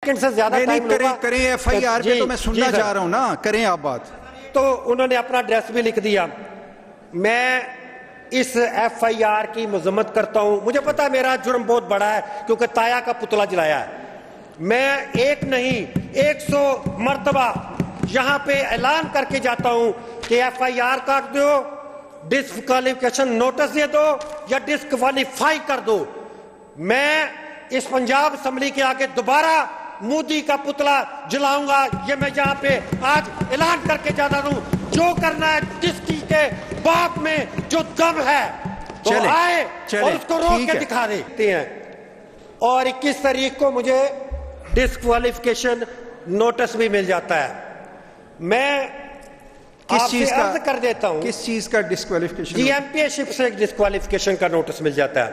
से ज्यादा टाइम करें एफआईआर पे, तो मैं सुनना चाह रहा हूं ना, करें आप बात। तो उन्होंने अपना एड्रेस भी लिख दिया। मैं इस एफआईआर की मजम्मत करता हूं। मुझे पता है मेरा जुर्म बहुत बड़ा है क्योंकि ताया का पुतला जलाया है। मैं एक नहीं 100 मर्तबा यहां पे ऐलान करके जाता हूं कि एफआईआर काट दो, डिस्क्वालिफिकेशन नोटिस दे दो या डिस्क्वालीफाई कर दो। मैं इस पंजाब असेंबली के आगे दोबारा मोदी का पुतला जलाऊंगा। ये मैं यहाँ पे आज ऐलान करके जाता हूं। जो करना है, जिसकी के बाप में जो दम है तो आए और उसको रोक के दिखा देते हैं। और 21 तारीख को मुझे डिस्क्वालिफिकेशन नोटिस भी मिल जाता है। मैं किस चीज का अर्ज कर देता हूं, किस चीज का डिस्क्वालिफिकेशन? जीएमपीएशिप से डिस्क्वालिफिकेशन का नोटिस मिल जाता है।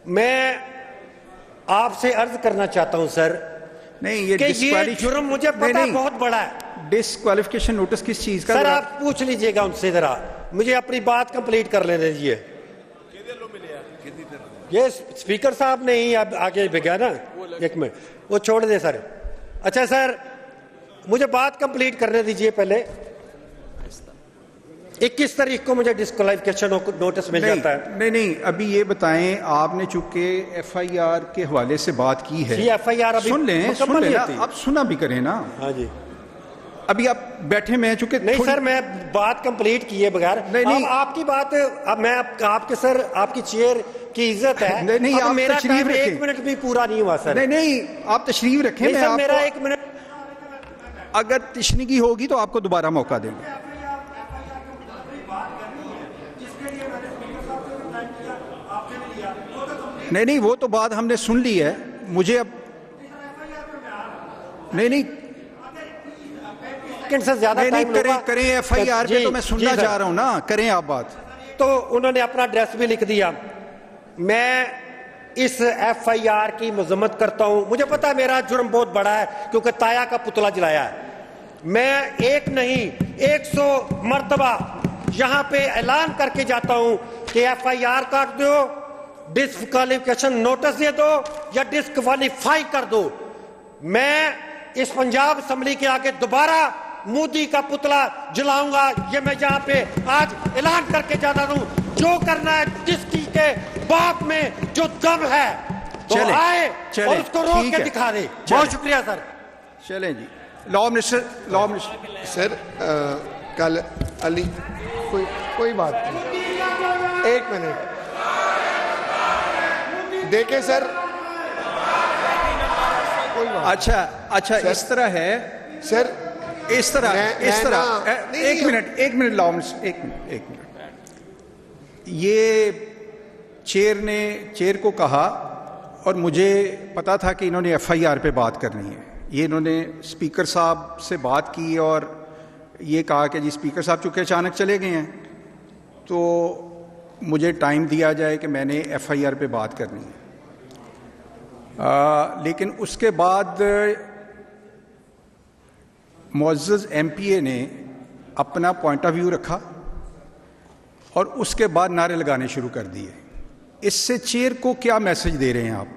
मैं आपसे अर्ज करना चाहता हूं सर, नहीं ये जुर्म मुझे पता है बहुत बड़ा है। डिस्क्वालिफिकेशन नोटिस किस चीज का? सर आप पूछ लीजिएगा उनसे, जरा मुझे अपनी बात कंप्लीट कर लेने दीजिए। ये स्पीकर साहब ने ही अब आगे भेजा ना, एक मिनट वो छोड़ दे सर। अच्छा सर मुझे बात कंप्लीट करने दीजिए पहले। 21 तारीख को मुझे डिस्क्वालिफिकेशन नोटिस मिल जाता है। नहीं अभी ये बताएं, आपने चूंकि एफआईआर के हवाले से बात की है, एफआईआर अभी सुन लें आप सुना भी करें ना। हाँ जी, अभी आप बैठे में चूंकि नहीं सर मैं बात कंप्लीट किए बगैर नहीं आपकी बात। अब मैं आपके सर आपकी चेयर की इज्जत है। नहीं आप मेरा तशरीफ रखें। 1 मिनट भी पूरा नहीं हुआ सर। नहीं आप तशरीफ रखें। मैं सर मेरा 1 मिनट, अगर तशनीगी होगी तो आपको दोबारा मौका देंगे। नहीं वो तो बात हमने सुन ली है। मुझे अब नहीं से ज्यादा टाइम करें एफआईआर पे, तो मैं सुनना चाह रहा हूं ना, करें आप बात। तो उन्होंने अपना एड्रेस भी लिख दिया। मैं इस एफआईआर की मजम्मत करता हूं। मुझे पता है मेरा जुर्म बहुत बड़ा है क्योंकि ताया का पुतला जलाया है। मैं एक नहीं 100 मर्तबा यहां पे ऐलान करके जाता हूं कि एफआईआर काट दो, डिस्क्वालिफिकेशन नोटिस दे दो या डिस्क्वालीफाई कर दो। मैं इस पंजाब असेंबली के आगे दोबारा मोदी का पुतला जलाऊंगा। ये मैं यहाँ पे आज ऐलान करके जाता हूं। जो करना है, जिसकी के बाप में जो दम है तो आए और उसको रोक के दिखा दे। बहुत शुक्रिया सर। चलें जी, लॉ मिनिस्टर सर कल अली कोई बात नहीं, 1 मिनट देखें सर। अच्छा इस तरह है सर, इस तरह एक मिनट लॉ मिनिस्टर, एक मिनट। ये चेयर को कहा और मुझे पता था कि इन्होंने एफआईआर पे बात करनी है। ये इन्होंने स्पीकर साहब से बात की और ये कहा कि जी स्पीकर साहब चूंकि अचानक चले गए हैं तो मुझे टाइम दिया जाए कि मैंने एफआईआर पे बात करनी है। लेकिन उसके बाद मुअज़्ज़ज़ एमपीए ने अपना पॉइंट ऑफ व्यू रखा और उसके बाद नारे लगाने शुरू कर दिए। इससे चेयर को क्या मैसेज दे रहे हैं आप?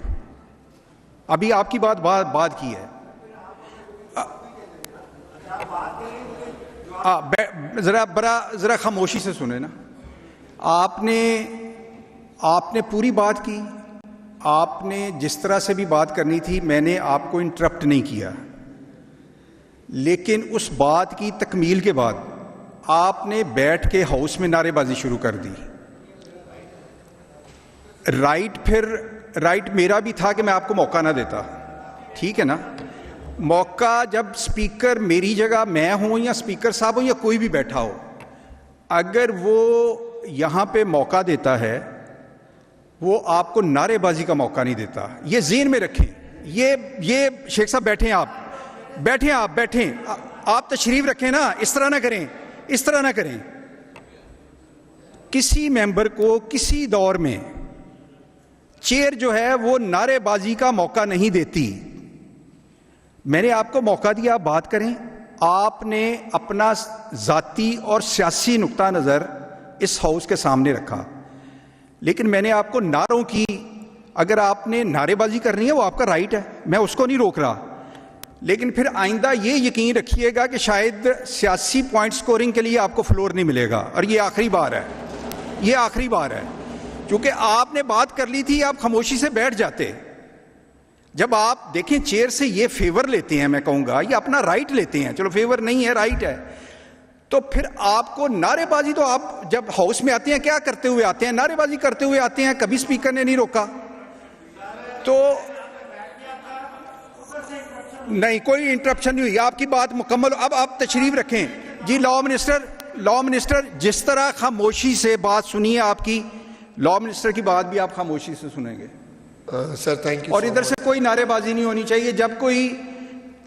अभी आपकी बात की है। जरा खामोशी से सुने ना। आपने पूरी बात की। आपने जिस तरह से भी बात करनी थी मैंने आपको इंटरप्ट नहीं किया, लेकिन उस बात की तकमील के बाद आपने बैठ के हाउस में नारेबाजी शुरू कर दी। राइट मेरा भी था कि मैं आपको मौका ना देता, ठीक है ना। मौका जब स्पीकर मेरी जगह मैं हूं या स्पीकर साहब हो या कोई भी बैठा हो, अगर वो यहां पे मौका देता है वो आपको नारेबाजी का मौका नहीं देता। ये ज़हन में रखें। ये शेख साहब बैठे आप तशरीफ रखें ना। इस तरह ना करें। किसी मेंबर को किसी दौर में चेयर जो है वो नारेबाजी का मौका नहीं देती। मैंने आपको मौका दिया, आप बात करें। आपने अपना जाती और सियासी नुक्ता नज़र इस हाउस के सामने रखा, लेकिन मैंने आपको नारों की, अगर आपने नारेबाजी करनी है वो आपका राइट है, मैं उसको नहीं रोक रहा, लेकिन फिर आइंदा ये यकीन रखिएगा कि शायद सियासी पॉइंट स्कोरिंग के लिए आपको फ्लोर नहीं मिलेगा, और ये आखिरी बार है, ये आखिरी बार है। क्योंकि आपने बात कर ली थी, आप खामोशी से बैठ जाते। जब आप देखें चेयर से ये फेवर लेते हैं, मैं कहूँगा ये अपना राइट लेते हैं, चलो फेवर नहीं है राइट है, तो फिर आपको नारेबाजी, तो आप जब हाउस में आते हैं क्या करते हुए आते हैं? नारेबाजी करते हुए आते हैं। कभी स्पीकर ने नहीं रोका, तो नहीं कोई इंटरप्शन नहीं हुई, आपकी बात मुकम्मल। अब आप तशरीफ रखें जी। लॉ मिनिस्टर जिस तरह खामोशी से बात सुनिए, आपकी लॉ मिनिस्टर की बात भी आप खामोशी से सुनेंगे। Sir thank you. और इधर से कोई नारेबाजी नहीं होनी चाहिए। जब कोई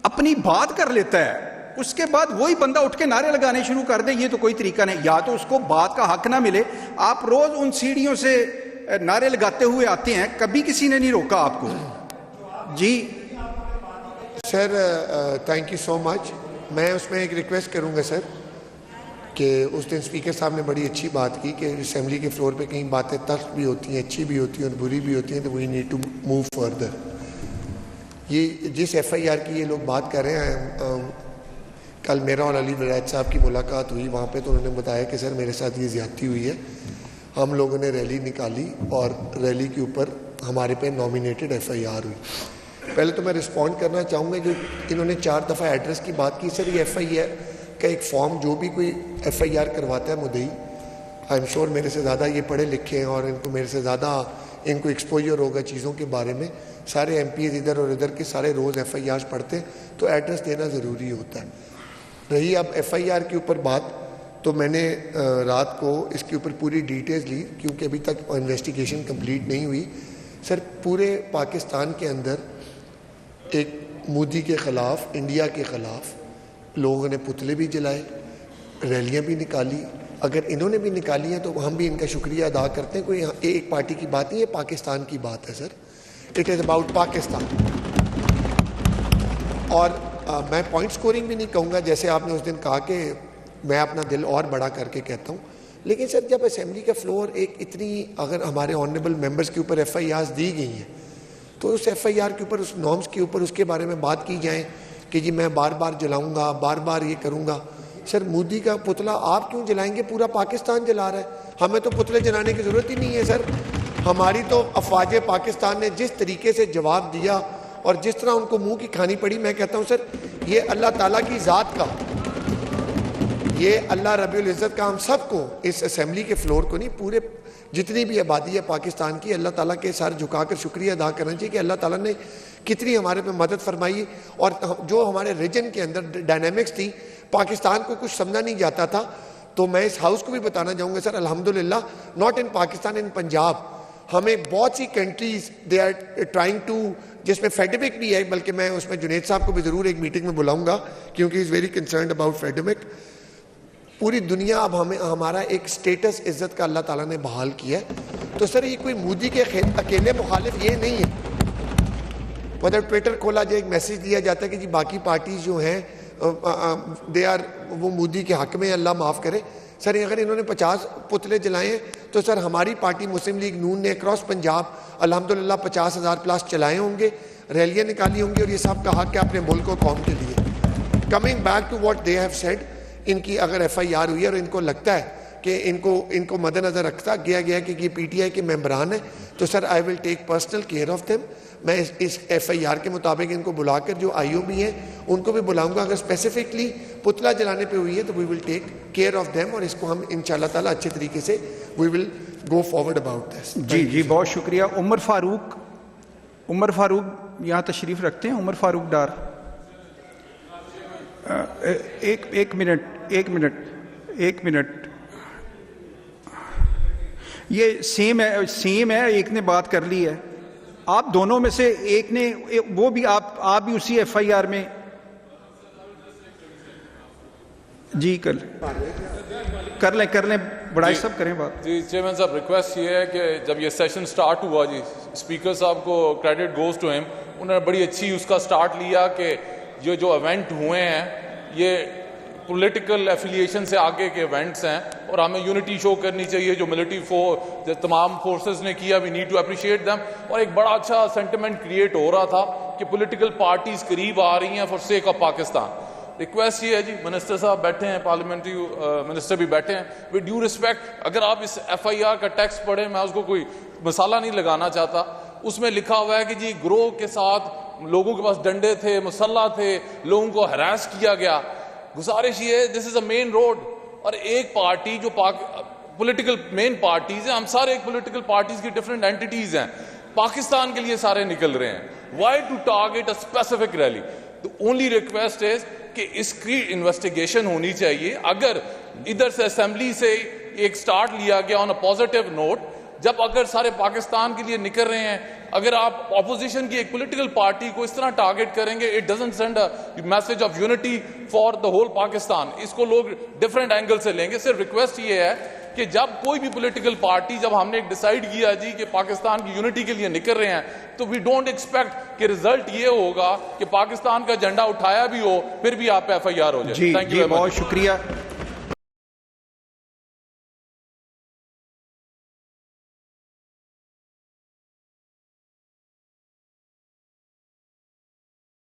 अपनी बात कर लेता है उसके बाद वही बंदा उठ के नारे लगाने शुरू कर दे, ये तो कोई तरीका नहीं। या तो उसको बात का हक ना मिले। आप रोज उन सीढ़ियों से नारे लगाते हुए आते हैं, कभी किसी ने नहीं रोका आपको जी। Sir thank you so much. मैं उसमें एक रिक्वेस्ट करूंगा सर कि उस दिन स्पीकर साहब ने बड़ी अच्छी बात की कि असेंबली के फ्लोर पे कई बातें तल्ख भी होती हैं, अच्छी भी होती हैं और बुरी भी होती हैं, तो we need to move further. ये जिस FIR की ये लोग बात कर रहे हैं, कल मेरा और अली वलायत साहब की मुलाकात हुई वहाँ पे, तो उन्होंने बताया कि सर मेरे साथ ये ज़्यादती हुई है। हम लोगों ने रैली निकाली और रैली के ऊपर हमारे पे नॉमिनेटेड FIR हुई। पहले तो मैं रिस्पॉन्ड करना चाहूँगा, जो इन्होंने 4 दफ़ा एड्रेस की बात की। सर ये FIR का एक फॉर्म, जो भी कोई FIR करवाता है मुद्दई, आई एम श्योर मेरे से ज़्यादा ये पढ़े लिखे हैं और इनको मेरे से ज़्यादा इनको एक्सपोजर होगा चीज़ों के बारे में। सारे MPs इधर और इधर के सारे रोज़ FIRs पढ़ते हैं, तो एड्रेस देना ज़रूरी होता है। रही अब FIR के ऊपर बात, तो मैंने रात को इसके ऊपर पूरी डिटेल्स ली, क्योंकि अभी तक इन्वेस्टिगेशन कंप्लीट नहीं हुई। सर पूरे पाकिस्तान के अंदर एक मोदी के ख़िलाफ़, इंडिया के ख़िलाफ़ लोगों ने पुतले भी जलाए, रैलियां भी निकाली। अगर इन्होंने भी निकाली हैं तो हम भी इनका शुक्रिया अदा करते हैं। कोई एक पार्टी की बात नहीं है, पाकिस्तान की बात है sir. It is about Pakistan. और मैं पॉइंट स्कोरिंग भी नहीं कहूँगा, जैसे आपने उस दिन कहा कि मैं अपना दिल और बड़ा करके कहता हूँ, लेकिन सर जब असेंबली का फ्लोर एक इतनी, अगर हमारे ऑनरेबल मेंबर्स के ऊपर FIRs दी गई हैं, तो उस FIR के ऊपर, उस नॉर्म्स के ऊपर, उसके बारे में बात की जाए कि जी मैं बार बार जलाऊंगा, बार बार ये करूँगा। सर मोदी का पुतला आप क्यों जलाएंगे? पूरा पाकिस्तान जला रहा है, हमें तो पुतले जलाने की ज़रूरत ही नहीं है सर। हमारी तो अफवाज पाकिस्तान ने जिस तरीके से जवाब दिया और जिस तरह उनको मुंह की खानी पड़ी, मैं कहता हूँ सर ये अल्लाह ताला की ज़ात का, ये अल्लाह रब्बुल इज़्ज़त का हम सबको, इस असेंबली के फ्लोर को नहीं, पूरे जितनी भी आबादी है पाकिस्तान की, अल्लाह ताला के सर झुकाकर शुक्रिया अदा करना चाहिए कि अल्लाह ताला ने कितनी हमारे पे मदद फरमाई। और जो हमारे रीजन के अंदर डायनामिक्स थी, पाकिस्तान को कुछ समझा नहीं जाता था, तो मैं इस हाउस को भी बताना चाहूँगा सर, अल्हम्दुलिल्लाह not in Pakistan, in Punjab, हमें बहुत सी countries they are trying to, जिसमें फेडमिक भी है, बल्कि मैं उसमें जुनेद साहब को भी ज़रूर एक मीटिंग में बुलाऊंगा क्योंकि इज़ वेरी कंसर्न्ड अबाउट फेडमिक। पूरी दुनिया अब हमें, हमारा एक स्टेटस इज्जत का अल्लाह ताला ने बहाल किया है। तो सर ये कोई मोदी के अकेले मुखालिफ ये नहीं है। मतलब ट्विटर खोला जाए, एक मैसेज दिया जाता है कि जी बाकी पार्टीज जो हैं दे आर, वो मोदी के हक में, अल्लाह माफ़ करे। सर अगर इन्होंने 50 पुतले जलाए हैं, तो सर हमारी पार्टी मुस्लिम लीग नून ने अक्रॉस पंजाब अल्हम्दुलिल्लाह 50,000 प्लस चलाए होंगे, रैलियाँ निकाली होंगी, और ये सब का हक है अपने मुल्क और कौम के लिए। Coming back to what they have said, इनकी अगर FIR हुई है और इनको लगता है कि इनको मद्देनजर रखता गया कि ये PTI के मेंबरान है, तो sir I will take personal care of them. मैं इस FIR के मुताबिक इनको बुलाकर, जो IO भी हैं उनको भी बुलाऊंगा, अगर स्पेसिफिकली पुतला जलाने पे हुई है तो we will take care of them, और इसको हम इंशाल्लाह ताला अच्छे तरीके से we will go forward about this. जी बहुत शुक्रिया। उमर फारूक यहाँ तशरीफ रखते हैं। उमर फारूक डार, एक मिनट। ये सेम है, एक ने बात कर ली है, आप दोनों में से एक ने, वो भी आप भी उसी FIR में जी कर लें बड़ाई सब करें बात। जी चेयरमैन साहब, रिक्वेस्ट ये है कि जब ये सेशन स्टार्ट हुआ जी, स्पीकर साहब को क्रेडिट गोज टू हिम, उन्होंने बड़ी अच्छी उसका स्टार्ट लिया कि ये जो इवेंट हुए हैं ये पॉलिटिकल एफिलिएशन से आगे के इवेंट्स हैं और हमें यूनिटी शो करनी चाहिए। जो मिलिट्री तमाम फोर्सेस ने किया, we need to appreciate them. और एक बड़ा अच्छा सेंटिमेंट क्रिएट हो रहा था कि पॉलिटिकल पार्टीज करीब आ रही हैं for sake of Pakistan. Request ये है जी, मिनिस्टर साहब बैठे हैं, पार्लियामेंट्री मिनिस्टर भी बैठे हैं, विद ड्यू रिस्पेक्ट, अगर आप इस FIR का टेक्स्ट पढ़ें, मैं उसको कोई मसाला नहीं लगाना चाहता, उसमें लिखा हुआ है कि जी ग्रोह के साथ लोगों के पास डंडे थे, मुसल्ला थे, लोगों को हरास किया गया। गुजारिश ये है, this is a main road, और एक पार्टी जो पॉलिटिकल मेन पार्टीज हैं, हम सारे एक पॉलिटिकल पार्टीज की डिफरेंट एंटिटीज हैं, पाकिस्तान के लिए सारे निकल रहे हैं। Why to target a specific rally? The only request is कि इसकी इन्वेस्टिगेशन होनी चाहिए। अगर इधर से असेंबली से एक स्टार्ट लिया गया ऑन अ पॉजिटिव नोट, जब अगर सारे पाकिस्तान के लिए निकल रहे हैं, अगर आप ऑपोजिशन की एक पॉलिटिकल पार्टी को इस तरह टारगेट करेंगे, it doesn't send a message of unity for the whole Pakistan. इसको लोग डिफरेंट एंगल से लेंगे। सिर्फ रिक्वेस्ट ये है कि जब कोई भी पॉलिटिकल पार्टी, जब हमने डिसाइड किया जी कि पाकिस्तान की यूनिटी के लिए निकल रहे हैं, तो वी डोंट एक्सपेक्ट कि रिजल्ट ये होगा कि पाकिस्तान का झंडा उठाया भी हो फिर भी आप FIR हो जाए। जी, थैंक यू, बहुत शुक्रिया।